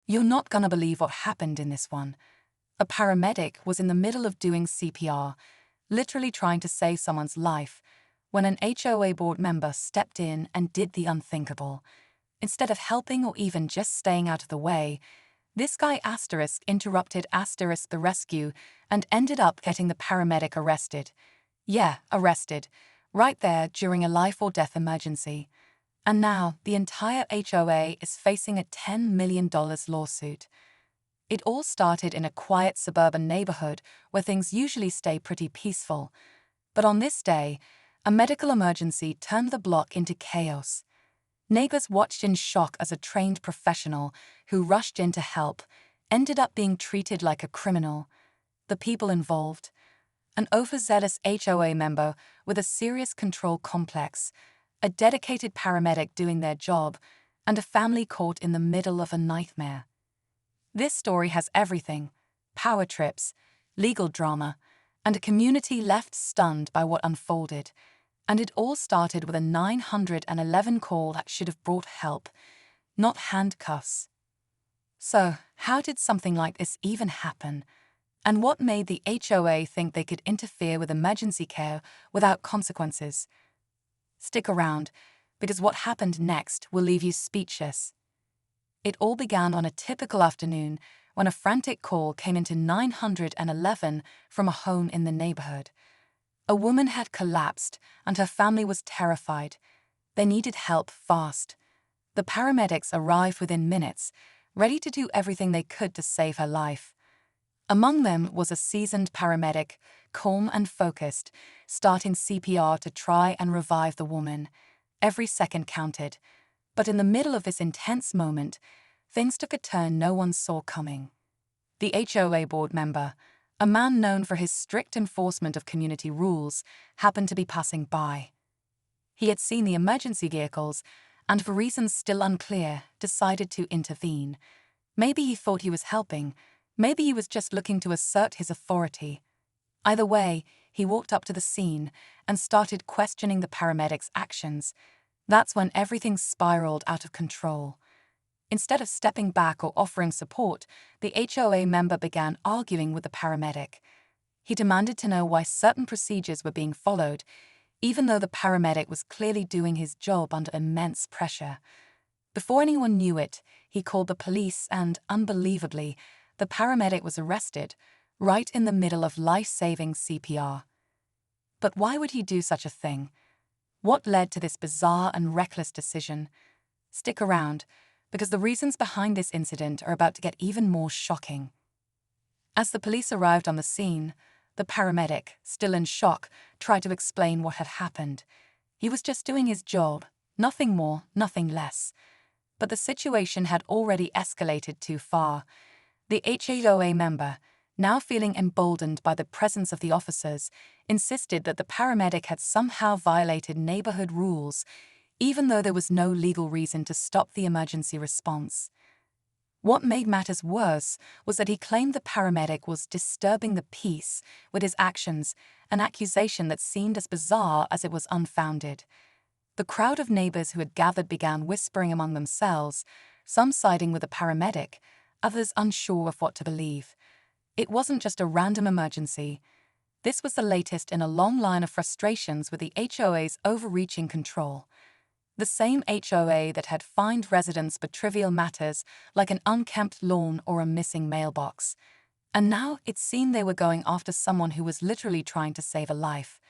You're not gonna believe what happened in this one. A paramedic was in the middle of doing CPR, literally trying to save someone's life, when an HOA board member stepped in and did the unthinkable. Instead of helping or even just staying out of the way, this guy interrupted the rescue and ended up getting the paramedic arrested. Yeah, arrested. Right there during a life-or-death emergency. And now the entire HOA is facing a $10 million lawsuit. It all started in a quiet suburban neighborhood where things usually stay pretty peaceful. But on this day, a medical emergency turned the block into chaos. Neighbors watched in shock as a trained professional who rushed in to help ended up being treated like a criminal. The people involved: an overzealous HOA member with a serious control complex, a dedicated paramedic doing their job, and a family caught in the middle of a nightmare. This story has everything: power trips, legal drama, and a community left stunned by what unfolded. And it all started with a 911 call that should have brought help, not handcuffs. So, how did something like this even happen? And what made the HOA think they could interfere with emergency care without consequences? Stick around, because what happened next will leave you speechless. It all began on a typical afternoon when a frantic call came into 911 from a home in the neighborhood. A woman had collapsed and her family was terrified. They needed help fast. The paramedics arrived within minutes, ready to do everything they could to save her life. Among them was a seasoned paramedic, calm and focused, starting CPR to try and revive the woman. Every second counted. But in the middle of this intense moment, things took a turn no one saw coming. The HOA board member, a man known for his strict enforcement of community rules, happened to be passing by. He had seen the emergency vehicles and, for reasons still unclear, decided to intervene. Maybe he thought he was helping, maybe he was just looking to assert his authority. Either way, he walked up to the scene and started questioning the paramedic's actions. That's when everything spiraled out of control. Instead of stepping back or offering support, the HOA member began arguing with the paramedic. He demanded to know why certain procedures were being followed, even though the paramedic was clearly doing his job under immense pressure. Before anyone knew it, he called the police and, unbelievably, the paramedic was arrested, right in the middle of life-saving CPR. But why would he do such a thing? What led to this bizarre and reckless decision? Stick around, because the reasons behind this incident are about to get even more shocking. As the police arrived on the scene, the paramedic, still in shock, tried to explain what had happened. He was just doing his job, nothing more, nothing less. But the situation had already escalated too far. The HOA member, now feeling emboldened by the presence of the officers, insisted that the paramedic had somehow violated neighborhood rules, even though there was no legal reason to stop the emergency response. What made matters worse was that he claimed the paramedic was disturbing the peace with his actions, an accusation that seemed as bizarre as it was unfounded. The crowd of neighbors who had gathered began whispering among themselves, some siding with the paramedic, others unsure of what to believe. It wasn't just a random emergency. This was the latest in a long line of frustrations with the HOA's overreaching control. The same HOA that had fined residents for trivial matters like an unkempt lawn or a missing mailbox. And now it seemed they were going after someone who was literally trying to save a life.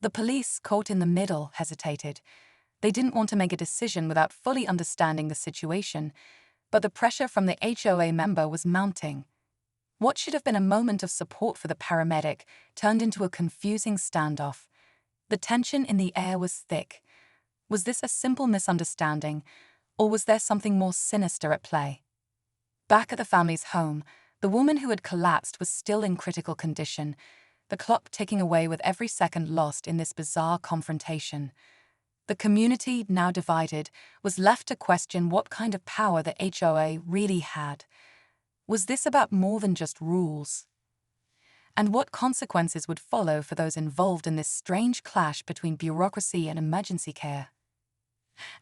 The police, caught in the middle, hesitated. They didn't want to make a decision without fully understanding the situation, but the pressure from the HOA member was mounting. What should have been a moment of support for the paramedic turned into a confusing standoff. The tension in the air was thick. Was this a simple misunderstanding, or was there something more sinister at play? Back at the family's home, the woman who had collapsed was still in critical condition, the clock ticking away with every second lost in this bizarre confrontation. The community, now divided, was left to question what kind of power the HOA really had. Was this about more than just rules? And what consequences would follow for those involved in this strange clash between bureaucracy and emergency care?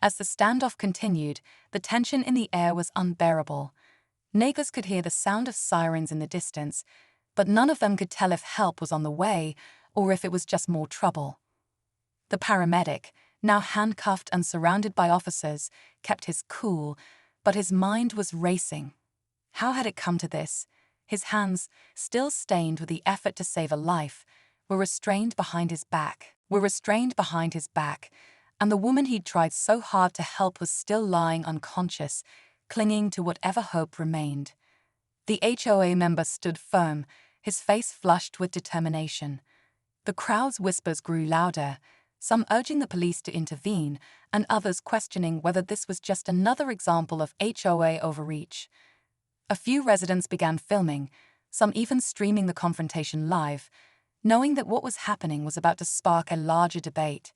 As the standoff continued, the tension in the air was unbearable. Neighbors could hear the sound of sirens in the distance, but none of them could tell if help was on the way or if it was just more trouble. The paramedic, now handcuffed and surrounded by officers, kept his cool, but his mind was racing. How had it come to this? His hands, still stained with the effort to save a life, were restrained behind his back, and the woman he'd tried so hard to help was still lying unconscious, clinging to whatever hope remained. The HOA member stood firm, his face flushed with determination. The crowd's whispers grew louder, some urging the police to intervene, and others questioning whether this was just another example of HOA overreach. A few residents began filming, some even streaming the confrontation live, knowing that what was happening was about to spark a larger debate.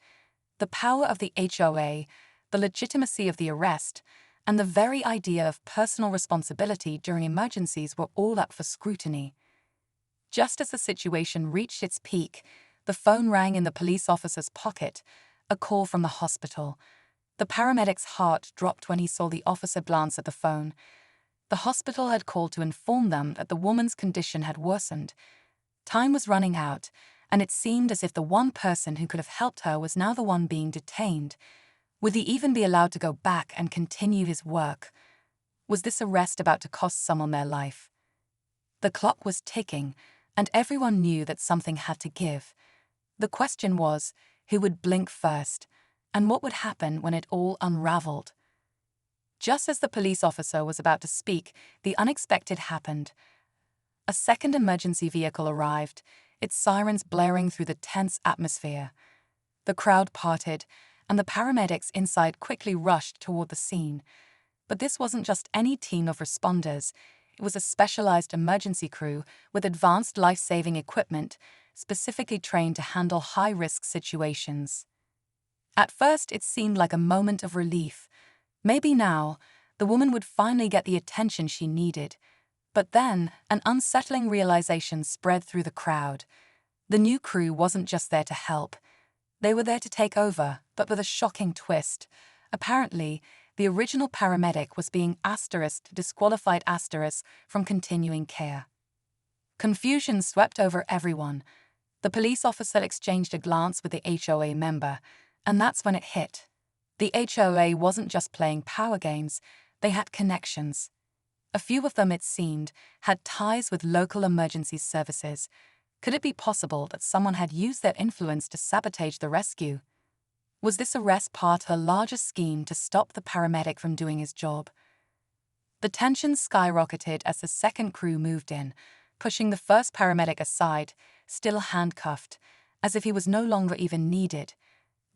The power of the HOA, the legitimacy of the arrest, and the very idea of personal responsibility during emergencies were all up for scrutiny. Just as the situation reached its peak, the phone rang in the police officer's pocket, a call from the hospital. The paramedic's heart dropped when he saw the officer glance at the phone. The hospital had called to inform them that the woman's condition had worsened. Time was running out, and it seemed as if the one person who could have helped her was now the one being detained. Would he even be allowed to go back and continue his work? Was this arrest about to cost someone their life? The clock was ticking, and everyone knew that something had to give. The question was, who would blink first, and what would happen when it all unraveled? Just as the police officer was about to speak, the unexpected happened. A second emergency vehicle arrived, its sirens blaring through the tense atmosphere. The crowd parted, and the paramedics inside quickly rushed toward the scene. But this wasn't just any team of responders. It was a specialized emergency crew with advanced life-saving equipment, specifically trained to handle high-risk situations. At first, it seemed like a moment of relief. Maybe now, the woman would finally get the attention she needed. But then, an unsettling realization spread through the crowd. The new crew wasn't just there to help. They were there to take over, but with a shocking twist. Apparently, the original paramedic was being disqualified from continuing care. Confusion swept over everyone. The police officer exchanged a glance with the HOA member, and that's when it hit. The HOA wasn't just playing power games, they had connections. A few of them, it seemed, had ties with local emergency services. Could it be possible that someone had used their influence to sabotage the rescue? Was this arrest part of a larger scheme to stop the paramedic from doing his job? The tension skyrocketed as the second crew moved in, pushing the first paramedic aside, still handcuffed, as if he was no longer even needed.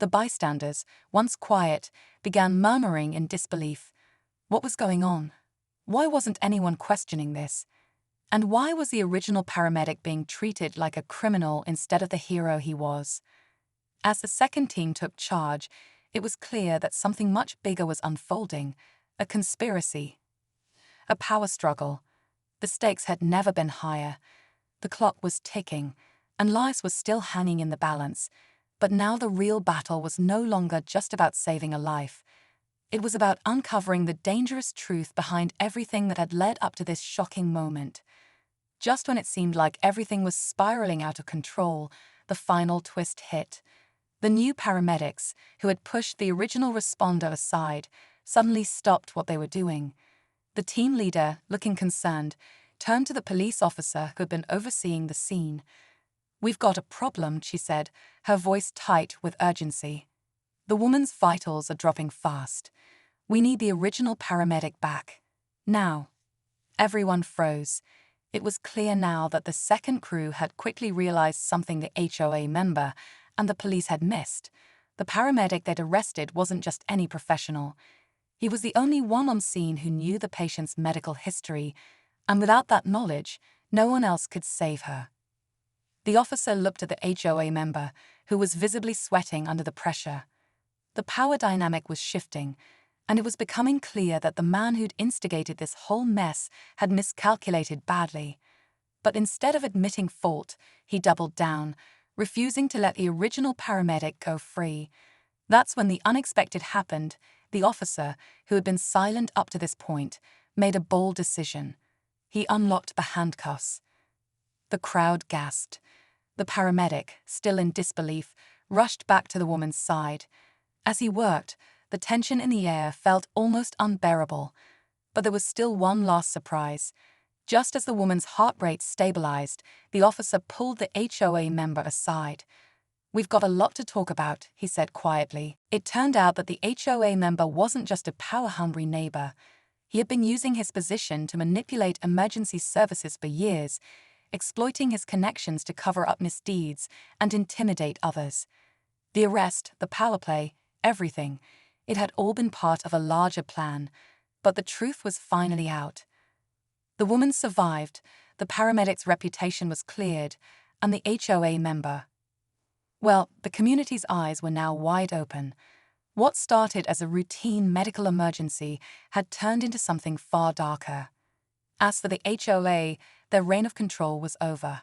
The bystanders, once quiet, began murmuring in disbelief. What was going on? Why wasn't anyone questioning this? And why was the original paramedic being treated like a criminal instead of the hero he was? As the second team took charge, it was clear that something much bigger was unfolding, a conspiracy, a power struggle. The stakes had never been higher. The clock was ticking, and lives were still hanging in the balance. But now the real battle was no longer just about saving a life. It was about uncovering the dangerous truth behind everything that had led up to this shocking moment. Just when it seemed like everything was spiraling out of control, the final twist hit. The new paramedics, who had pushed the original responder aside, suddenly stopped what they were doing. The team leader, looking concerned, turned to the police officer who had been overseeing the scene. "We've got a problem," she said, her voice tight with urgency. "The woman's vitals are dropping fast. We need the original paramedic back. Now." Everyone froze. It was clear now that the second crew had quickly realized something the HOA member and the police had missed. The paramedic they'd arrested wasn't just any professional. He was the only one on scene who knew the patient's medical history, and without that knowledge, no one else could save her. The officer looked at the HOA member, who was visibly sweating under the pressure. The power dynamic was shifting, and it was becoming clear that the man who'd instigated this whole mess had miscalculated badly. But instead of admitting fault, he doubled down, refusing to let the original paramedic go free. That's when the unexpected happened. The officer, who had been silent up to this point, made a bold decision. He unlocked the handcuffs. The crowd gasped. The paramedic, still in disbelief, rushed back to the woman's side. As he worked, the tension in the air felt almost unbearable. But there was still one last surprise. Just as the woman's heart rate stabilized, the officer pulled the HOA member aside. "We've got a lot to talk about," he said quietly. It turned out that the HOA member wasn't just a power-hungry neighbor. He had been using his position to manipulate emergency services for years, exploiting his connections to cover up misdeeds and intimidate others. The arrest, the power play, everything. It had all been part of a larger plan, but the truth was finally out. The woman survived, the paramedic's reputation was cleared, and the HOA member. Well, the community's eyes were now wide open. What started as a routine medical emergency had turned into something far darker. As for the HOA, their reign of control was over.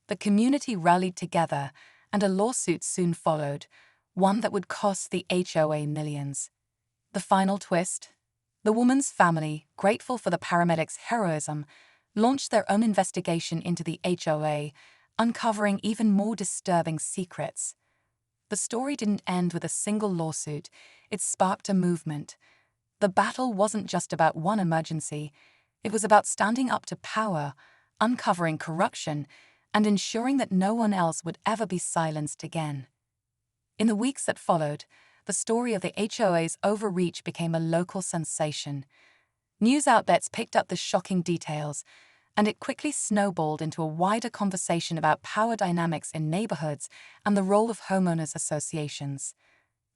The community rallied together, and a lawsuit soon followed, one that would cost the HOA millions. The final twist? The woman's family, grateful for the paramedic's heroism, launched their own investigation into the HOA, uncovering even more disturbing secrets. The story didn't end with a single lawsuit. It sparked a movement. The battle wasn't just about one emergency. It was about standing up to power, uncovering corruption, and ensuring that no one else would ever be silenced again. In the weeks that followed, the story of the HOA's overreach became a local sensation. News outlets picked up the shocking details, and it quickly snowballed into a wider conversation about power dynamics in neighborhoods and the role of homeowners associations.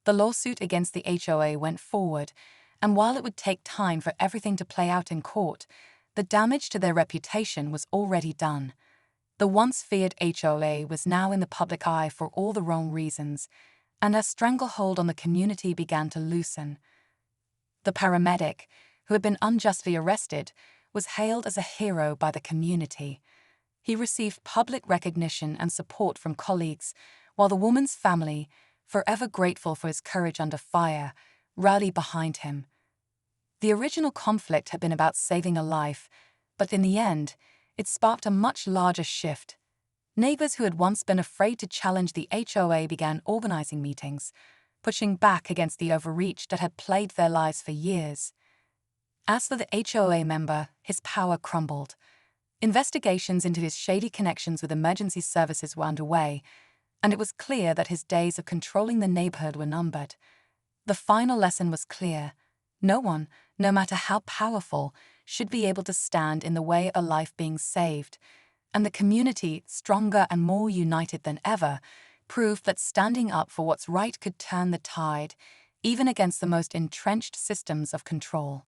The lawsuit against the HOA went forward, and while it would take time for everything to play out in court, the damage to their reputation was already done. The once feared HOA was now in the public eye for all the wrong reasons, and a stranglehold on the community began to loosen. The paramedic, who had been unjustly arrested, was hailed as a hero by the community. He received public recognition and support from colleagues, while the woman's family, forever grateful for his courage under fire, rallied behind him. The original conflict had been about saving a life, but in the end, it sparked a much larger shift. Neighbors who had once been afraid to challenge the HOA began organizing meetings, pushing back against the overreach that had plagued their lives for years. As for the HOA member, his power crumbled. Investigations into his shady connections with emergency services were underway, and it was clear that his days of controlling the neighborhood were numbered. The final lesson was clear. No one, no matter how powerful, should be able to stand in the way of a life being saved. And the community, stronger and more united than ever, proved that standing up for what's right could turn the tide, even against the most entrenched systems of control.